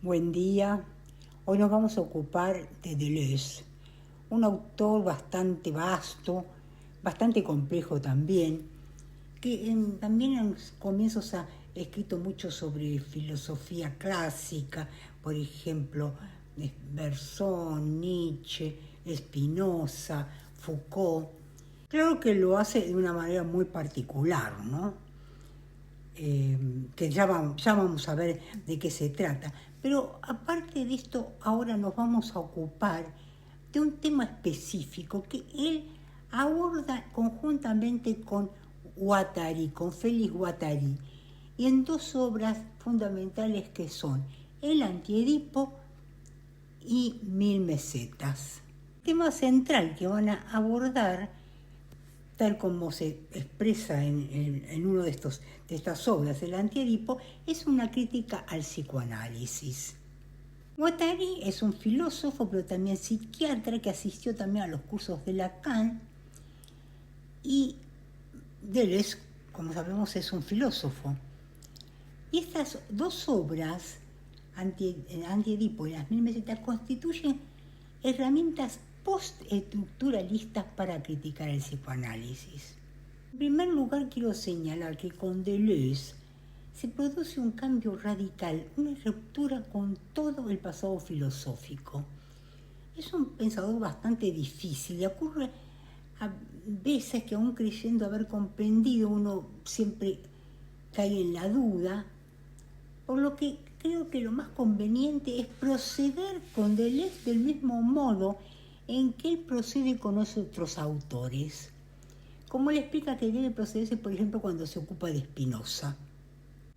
Buen día. Hoy nos vamos a ocupar de Deleuze, un autor bastante vasto, bastante complejo también, que también en sus comienzos ha escrito mucho sobre filosofía clásica, por ejemplo, Bergson, Nietzsche, Spinoza, Foucault. Claro que lo hace de una manera muy particular, ¿no? Que ya vamos a ver de qué se trata. Pero aparte de esto, ahora nos vamos a ocupar de un tema específico que él aborda conjuntamente con Guattari, con Félix Guattari, y en dos obras fundamentales que son El Antiedipo y 1000 mesetas. El tema central que van a abordar, tal como se expresa en una de estas obras, El Antiedipo, es una crítica al psicoanálisis. Guattari es un filósofo, pero también psiquiatra, que asistió también a los cursos de Lacan, y Deleuze, como sabemos, es un filósofo. Y estas dos obras, Antiedipo y las 1000 mesetas, constituyen herramientas postestructuralistas para criticar el psicoanálisis. En primer lugar, quiero señalar que con Deleuze se produce un cambio radical, una ruptura con todo el pasado filosófico. Es un pensador bastante difícil y ocurre a veces que, aún creyendo haber comprendido, uno siempre cae en la duda, por lo que creo que lo más conveniente es proceder con Deleuze del mismo modo en que él procede con otros autores. Como él explica que debe procederse, por ejemplo, cuando se ocupa de Spinoza.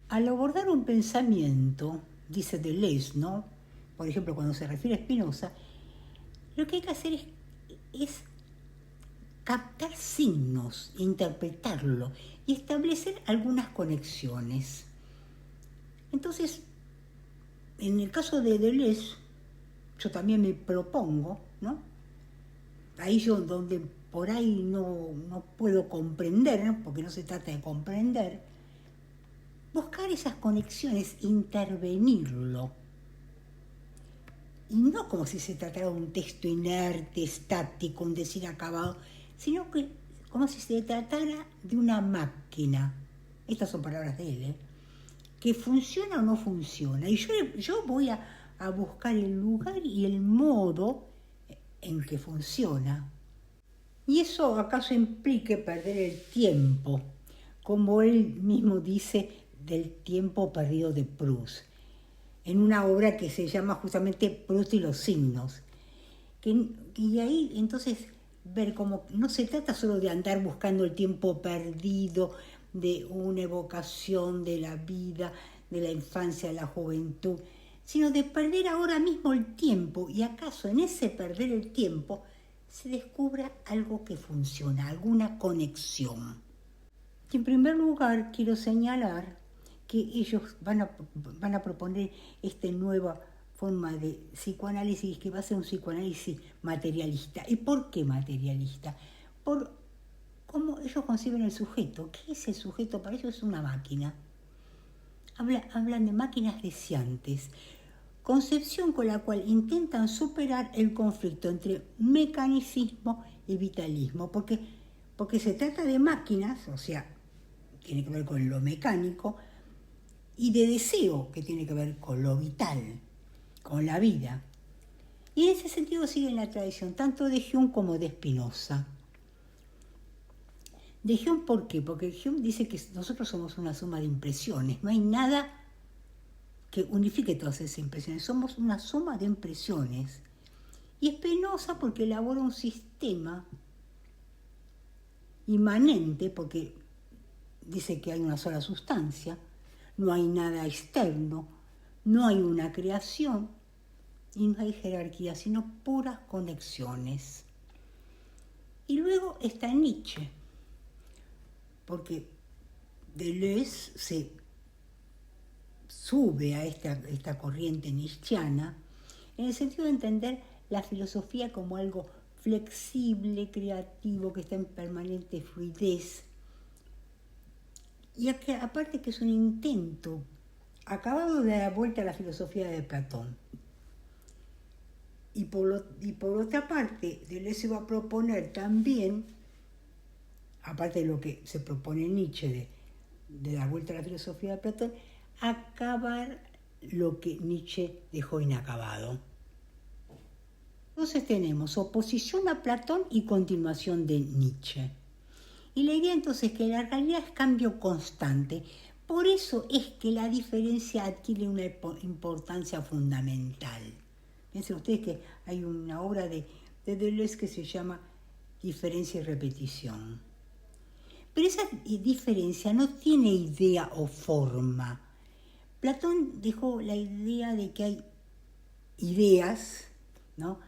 Al abordar un pensamiento, dice Deleuze, ¿no? Por ejemplo, cuando se refiere a Spinoza, lo que hay que hacer es captar signos, interpretarlo y establecer algunas conexiones. Entonces, en el caso de Deleuze, yo también me propongo, ¿no? Ahí yo donde por ahí no puedo comprender, ¿no? Porque no se trata de comprender, buscar esas conexiones, intervenirlo. Y no como si se tratara de un texto inerte, estático, un decir acabado, sino que como si se tratara de una máquina. Estas son palabras de él, que funciona o no funciona. Y yo voy a buscar el lugar y el modo en que funciona. ¿Y eso acaso implique perder el tiempo? Como él mismo dice del tiempo perdido de Proust, en una obra que se llama justamente Proust y los signos. Y ahí entonces ver cómo no se trata solo de andar buscando el tiempo perdido, de una evocación de la vida, de la infancia, de la juventud, sino de perder ahora mismo el tiempo, y acaso en ese perder el tiempo se descubra algo que funciona, alguna conexión. Y en primer lugar quiero señalar que ellos van a proponer esta nueva forma de psicoanálisis, que va a ser un psicoanálisis materialista. ¿Y por qué materialista? Por cómo ellos conciben el sujeto. ¿Qué es el sujeto? Para ellos es una máquina. Hablan de máquinas deseantes, concepción con la cual intentan superar el conflicto entre mecanicismo y vitalismo, porque se trata de máquinas, o sea, tiene que ver con lo mecánico, y de deseo, que tiene que ver con lo vital, con la vida. Y en ese sentido siguen la tradición tanto de Hume como de Spinoza. De Hume, ¿por qué? Porque Hume dice que nosotros somos una suma de impresiones, no hay nada que unifique todas esas impresiones, somos una suma de impresiones. Y Spinoza porque elabora un sistema inmanente, porque dice que hay una sola sustancia, no hay nada externo, no hay una creación y no hay jerarquía, sino puras conexiones. Y luego está Nietzsche, porque Deleuze se sube a esta corriente nietzscheana en el sentido de entender la filosofía como algo flexible, creativo, que está en permanente fluidez. Y aparte que es un intento acabado de dar vuelta a la filosofía de Platón. Y por otra parte, Deleuze va a proponer también, aparte de lo que se propone Nietzsche de dar vuelta a la filosofía de Platón, acabar lo que Nietzsche dejó inacabado. Entonces tenemos oposición a Platón y continuación de Nietzsche. Y la idea entonces es que la realidad es cambio constante. Por eso es que la diferencia adquiere una importancia fundamental. Piensen ustedes que hay una obra de Deleuze que se llama Diferencia y repetición. Pero esa diferencia no tiene idea o forma. Platón dejó la idea de que hay ideas, ¿no?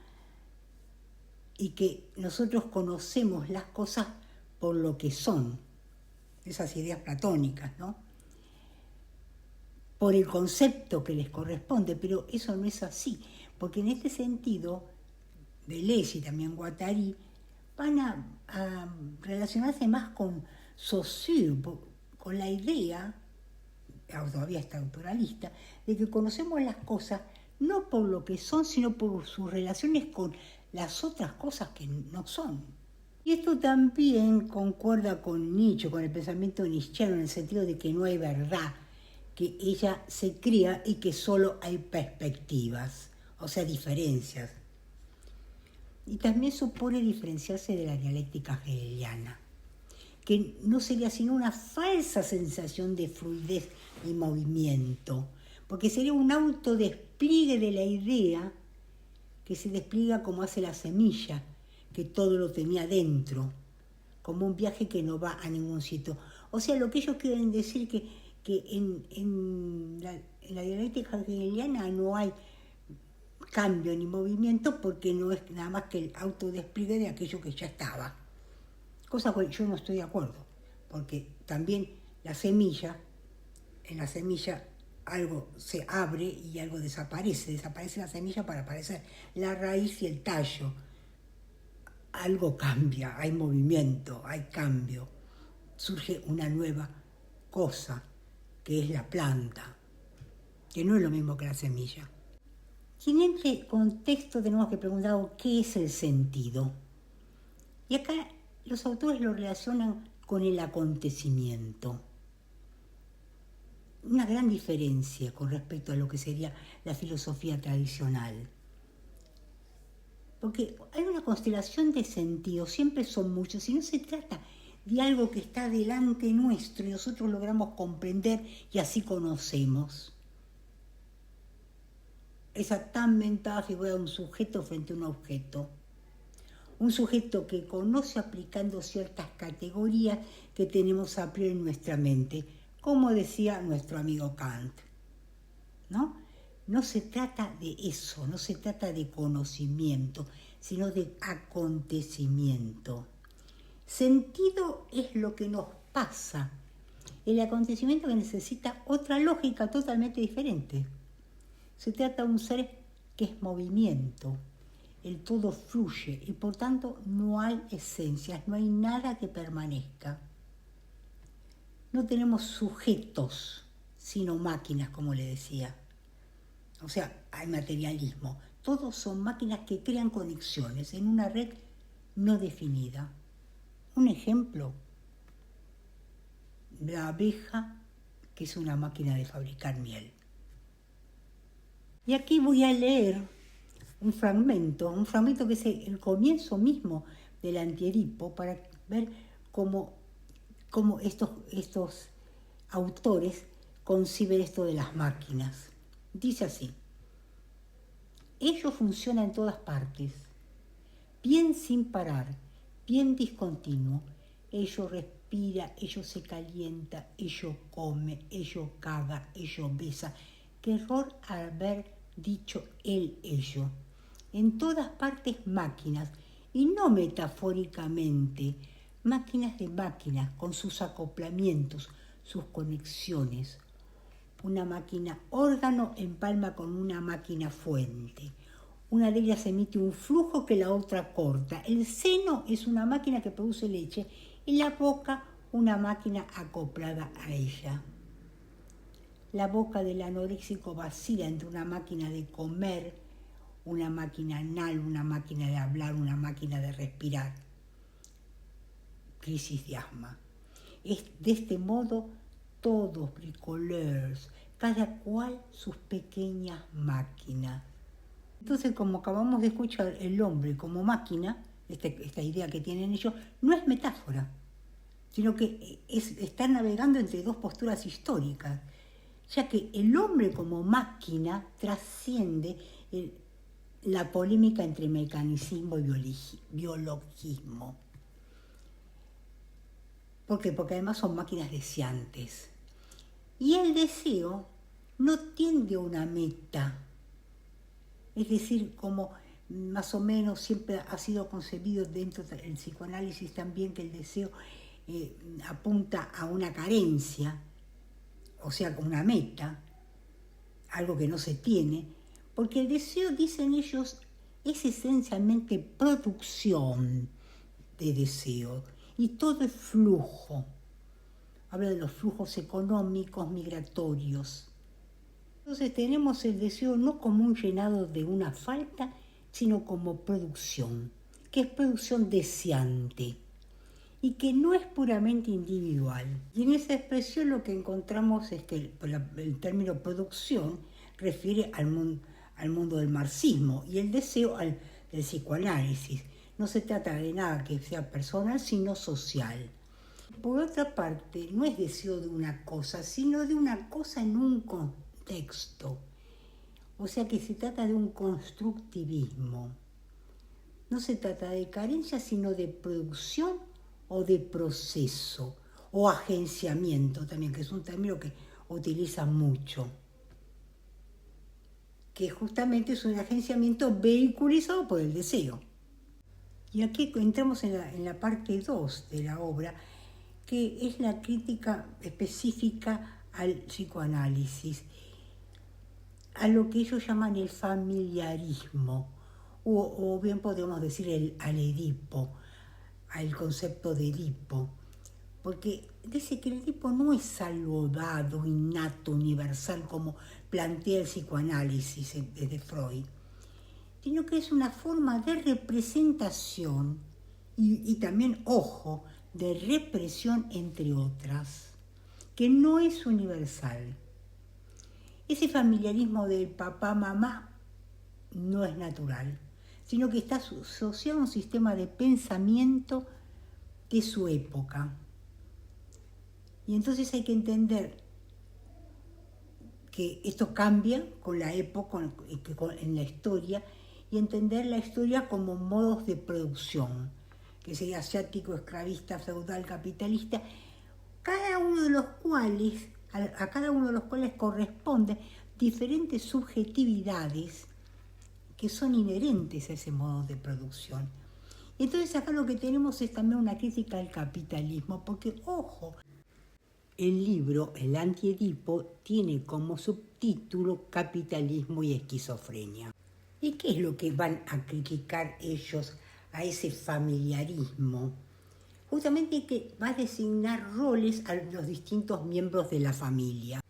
Y que nosotros conocemos las cosas por lo que son, esas ideas platónicas, ¿no? Por el concepto que les corresponde, pero eso no es así, porque en este sentido, Deleuze y también Guattari van a relacionarse más con Saussure, con la idea, todavía está autoralista, de que conocemos las cosas no por lo que son, sino por sus relaciones con las otras cosas que no son. Y esto también concuerda con Nietzsche, con el pensamiento nietzscheano, en el sentido de que no hay verdad, que ella se crea y que solo hay perspectivas, o sea, diferencias. Y también supone diferenciarse de la dialéctica hegeliana, que no sería sino una falsa sensación de fluidez y movimiento, porque sería un autodespliegue de la idea que se despliega como hace la semilla, que todo lo tenía dentro, como un viaje que no va a ningún sitio. O sea, lo que ellos quieren decir que en la dialéctica hegeliana no hay cambio ni movimiento porque no es nada más que el autodespliegue de aquello que ya estaba. Cosa que yo no estoy de acuerdo, porque también en la semilla algo se abre y algo desaparece la semilla para aparecer la raíz y el tallo. Algo cambia, hay movimiento, hay cambio, surge una nueva cosa, que es la planta, que no es lo mismo que la semilla. Y en este contexto tenemos que preguntar qué es el sentido. Y acá los autores lo relacionan con el acontecimiento. Una gran diferencia con respecto a lo que sería la filosofía tradicional. Porque hay una constelación de sentidos, siempre son muchos, y no se trata de algo que está delante nuestro y nosotros logramos comprender y así conocemos. Esa tan mentada figura de un sujeto frente a un objeto. Un sujeto que conoce aplicando ciertas categorías que tenemos a priori en nuestra mente, como decía nuestro amigo Kant, ¿no? No se trata de eso, no se trata de conocimiento, sino de acontecimiento. Sentido es lo que nos pasa, el acontecimiento que necesita otra lógica totalmente diferente. Se trata de un ser que es movimiento, el todo fluye y por tanto no hay esencias, no hay nada que permanezca. No tenemos sujetos, sino máquinas, como le decía. O sea, hay materialismo. Todos son máquinas que crean conexiones en una red no definida. Un ejemplo, la abeja, que es una máquina de fabricar miel. Y aquí voy a leer un fragmento que es el comienzo mismo del Antiedipo, para ver cómo estos autores conciben esto de las máquinas. Dice así: ello funciona en todas partes, bien sin parar, bien discontinuo. Ello respira, ello se calienta, ello come, ello caga, ello besa. Qué error haber dicho ello. En todas partes máquinas, y no metafóricamente, máquinas de máquinas con sus acoplamientos, sus conexiones. Una máquina órgano empalma con una máquina fuente. Una de ellas emite un flujo que la otra corta. El seno es una máquina que produce leche y la boca una máquina acoplada a ella. La boca del anoréxico vacila entre una máquina de comer, una máquina anal, una máquina de hablar, una máquina de respirar. Crisis de asma. De este modo, todos bricoleurs, cada cual sus pequeñas máquinas. Entonces, como acabamos de escuchar, el hombre como máquina, esta idea que tienen ellos, no es metáfora, sino que está navegando entre dos posturas históricas, ya que el hombre como máquina trasciende la polémica entre mecanicismo y biologismo. ¿Por qué? Porque además son máquinas deseantes. Y el deseo no tiende a una meta. Es decir, como más o menos siempre ha sido concebido dentro del psicoanálisis también, que el deseo apunta a una carencia, o sea, una meta, algo que no se tiene, porque el deseo, dicen ellos, es esencialmente producción de deseo, y todo es flujo. Habla de los flujos económicos migratorios. Entonces tenemos el deseo no como un llenado de una falta, sino como producción, que es producción deseante y que no es puramente individual. Y en esa expresión lo que encontramos es que el término producción refiere al mundo del marxismo y el deseo del psicoanálisis. No se trata de nada que sea personal, sino social. Por otra parte, no es deseo de una cosa, sino de una cosa en un contexto. O sea que se trata de un constructivismo. No se trata de carencia, sino de producción o de proceso, o agenciamiento también, que es un término que utilizan mucho, que justamente es un agenciamiento vehiculizado por el deseo. Y aquí entramos en la parte 2 de la obra, que es la crítica específica al psicoanálisis, a lo que ellos llaman el familiarismo, o bien podemos decir al Edipo, al concepto de Edipo, porque dice que el Edipo no es algo dado, innato, universal, como plantea el psicoanálisis desde Freud, sino que es una forma de representación y también, ojo, de represión, entre otras, que no es universal. Ese familiarismo del papá-mamá no es natural, sino que está asociado a un sistema de pensamiento de su época. Y entonces hay que entender que esto cambia con la época, en la historia, y entender la historia como modos de producción, que sería asiático, esclavista, feudal, capitalista, cada uno de los cuales, a cada uno de los cuales corresponden diferentes subjetividades que son inherentes a ese modo de producción. Entonces acá lo que tenemos es también una crítica al capitalismo, porque, ojo, el libro, el Anti-Edipo, tiene como subtítulo Capitalismo y esquizofrenia. ¿Y qué es lo que van a criticar ellos a ese familiarismo? Justamente que va a designar roles a los distintos miembros de la familia.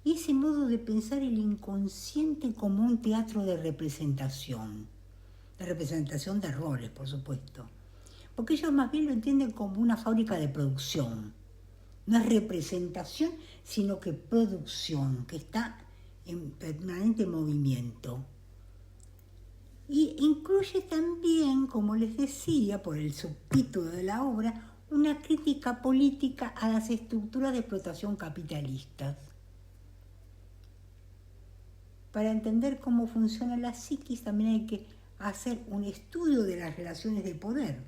Y ese modo de pensar el inconsciente como un teatro de representación de roles, por supuesto. Porque ellos más bien lo entienden como una fábrica de producción. No es representación, sino que producción, que está en permanente movimiento. Y incluye también, como les decía, por el subtítulo de la obra, una crítica política a las estructuras de explotación capitalistas. Para entender cómo funciona la psiquis también hay que hacer un estudio de las relaciones de poder,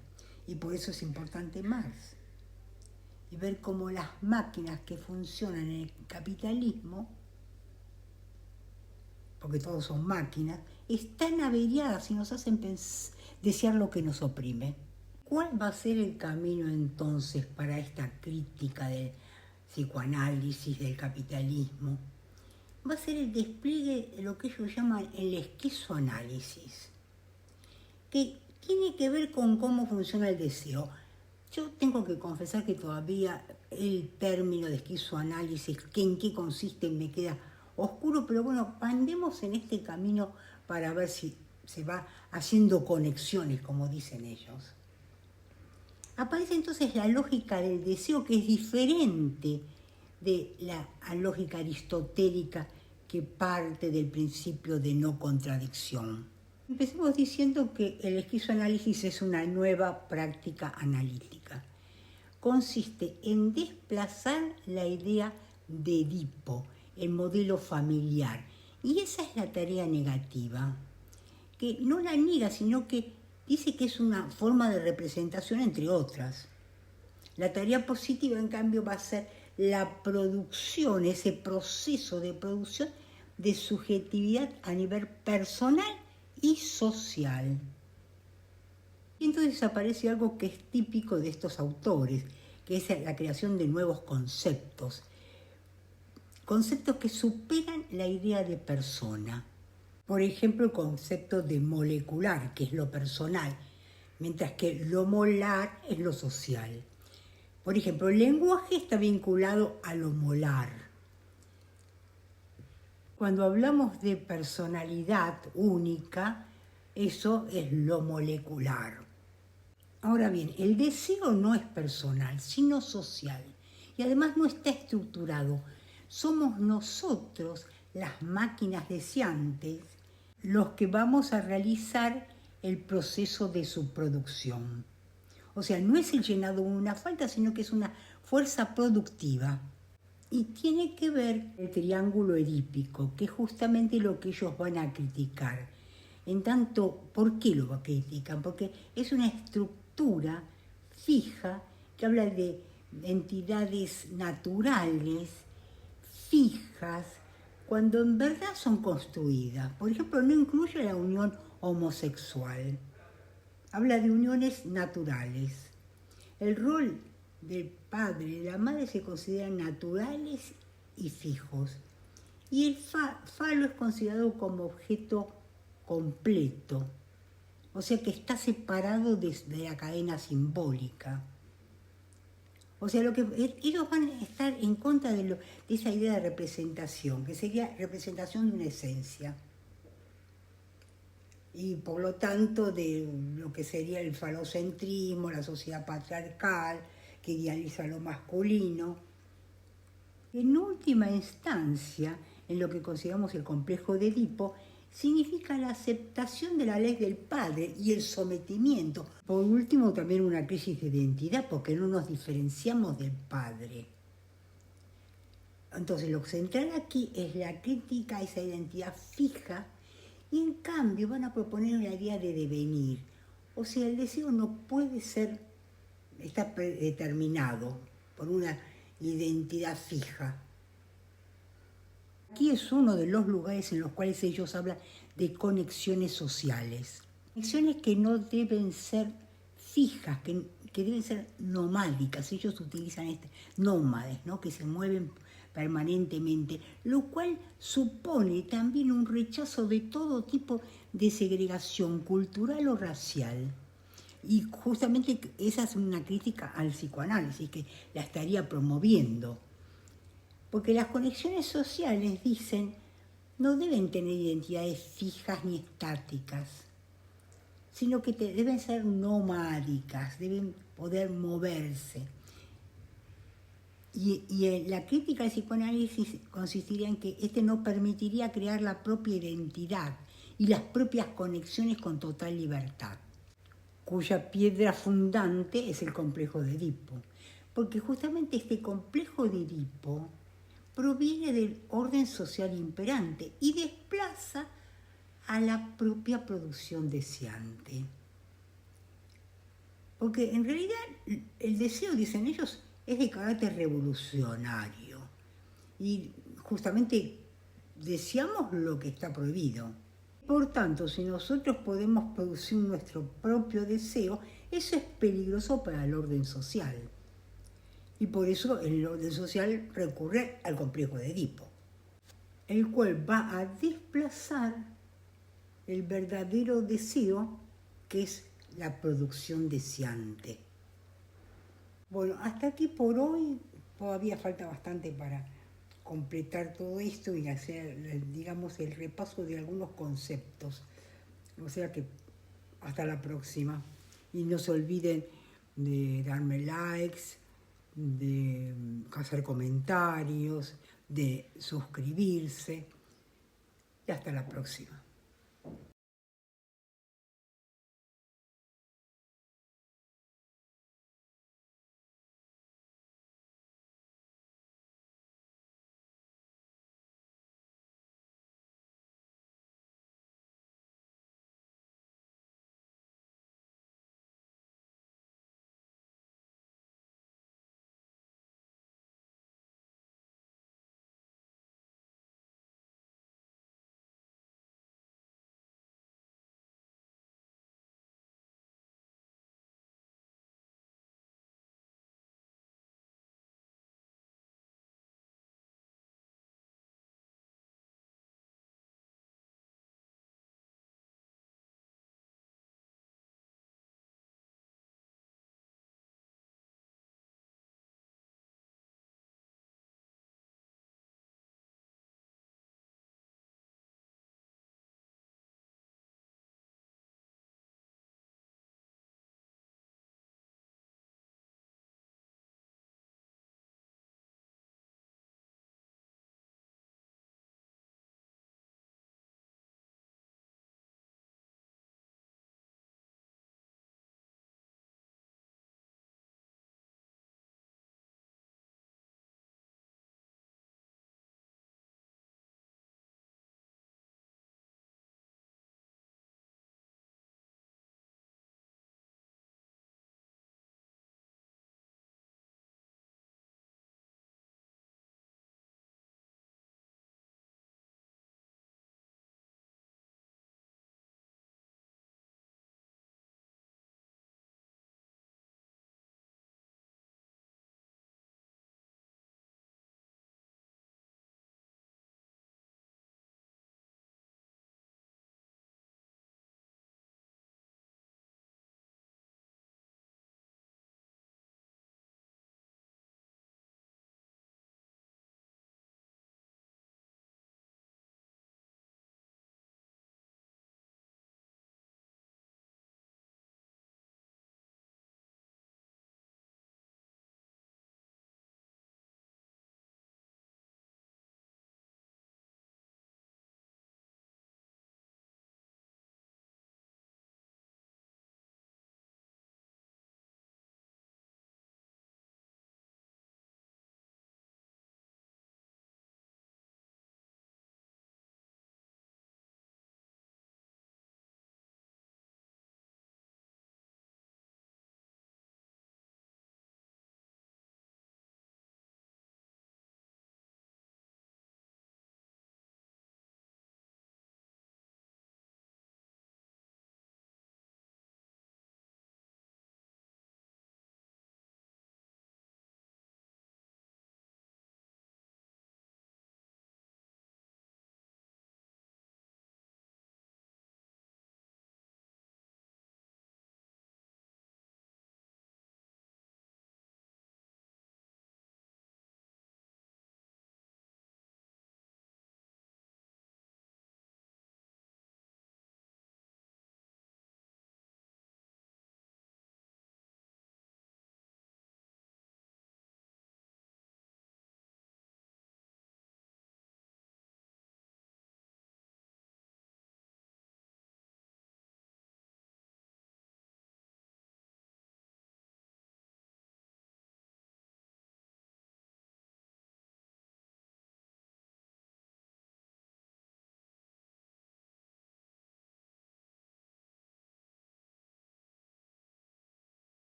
y por eso es importante Marx. Y ver cómo las máquinas que funcionan en el capitalismo, porque todos son máquinas, están averiadas y nos hacen desear lo que nos oprime. ¿Cuál va a ser el camino entonces para esta crítica del psicoanálisis, del capitalismo? Va a ser el despliegue de lo que ellos llaman el esquizoanálisis, que tiene que ver con cómo funciona el deseo. Yo tengo que confesar que todavía el término de esquizoanálisis, que en qué consiste, me queda oscuro, pero bueno, andemos en este camino para ver si se va haciendo conexiones, como dicen ellos. Aparece entonces la lógica del deseo, que es diferente de la lógica aristotélica que parte del principio de no contradicción. Empecemos diciendo que el esquizoanálisis es una nueva práctica analítica. Consiste en desplazar la idea de Edipo, el modelo familiar. Y esa es la tarea negativa, que no la niega, sino que dice que es una forma de representación entre otras. La tarea positiva, en cambio, va a ser la producción, ese proceso de producción de subjetividad a nivel personal y social. Y entonces aparece algo que es típico de estos autores, que es la creación de nuevos conceptos. Conceptos que superan la idea de persona. Por ejemplo, el concepto de molecular, que es lo personal, mientras que lo molar es lo social. Por ejemplo, el lenguaje está vinculado a lo molar. Cuando hablamos de personalidad única, eso es lo molecular. Ahora bien, el deseo no es personal, sino social. Y además no está estructurado. Somos nosotros, las máquinas deseantes, los que vamos a realizar el proceso de su producción. O sea, no es el llenado de una falta, sino que es una fuerza productiva. Y tiene que ver el triángulo edípico, que es justamente lo que ellos van a criticar. En tanto, ¿por qué lo critican? Porque es una estructura fija que habla de entidades naturales, fijas, cuando en verdad son construidas. Por ejemplo, no incluye la unión homosexual. Habla de uniones naturales. El rol del padre y de la madre se consideran naturales y fijos. Y el falo es considerado como objeto completo, o sea que está separado de la cadena simbólica. O sea, ellos van a estar en contra de esa idea de representación, que sería representación de una esencia. Y por lo tanto de lo que sería el falocentrismo, la sociedad patriarcal, que idealiza lo masculino. En última instancia, en lo que consideramos el complejo de Edipo, significa la aceptación de la ley del padre y el sometimiento. Por último, también una crisis de identidad, porque no nos diferenciamos del padre. Entonces, lo central aquí es la crítica a esa identidad fija, y en cambio van a proponer una idea de devenir. O sea, el deseo no puede ser, está determinado por una identidad fija. Aquí es uno de los lugares en los cuales ellos hablan de conexiones sociales. Conexiones que no deben ser fijas, que deben ser nomádicas. Ellos utilizan nómades, ¿no? Que se mueven permanentemente, lo cual supone también un rechazo de todo tipo de segregación cultural o racial. Y justamente esa es una crítica al psicoanálisis, que la estaría promoviendo. Porque las conexiones sociales, dicen, no deben tener identidades fijas ni estáticas, sino que deben ser nomádicas, deben poder moverse. Y la crítica al psicoanálisis consistiría en que no permitiría crear la propia identidad y las propias conexiones con total libertad, cuya piedra fundante es el complejo de Edipo. Porque justamente este complejo de Edipo proviene del orden social imperante y desplaza a la propia producción deseante. Porque en realidad el deseo, dicen ellos, es de carácter revolucionario. Y justamente deseamos lo que está prohibido. Por tanto, si nosotros podemos producir nuestro propio deseo, eso es peligroso para el orden social. Y por eso el orden social recurre al complejo de Edipo, el cual va a desplazar el verdadero deseo, que es la producción deseante. Bueno, hasta aquí por hoy todavía falta bastante para completar todo esto y hacer, digamos, el repaso de algunos conceptos. O sea que hasta la próxima. Y no se olviden de darme likes, de hacer comentarios, de suscribirse. Y hasta la próxima.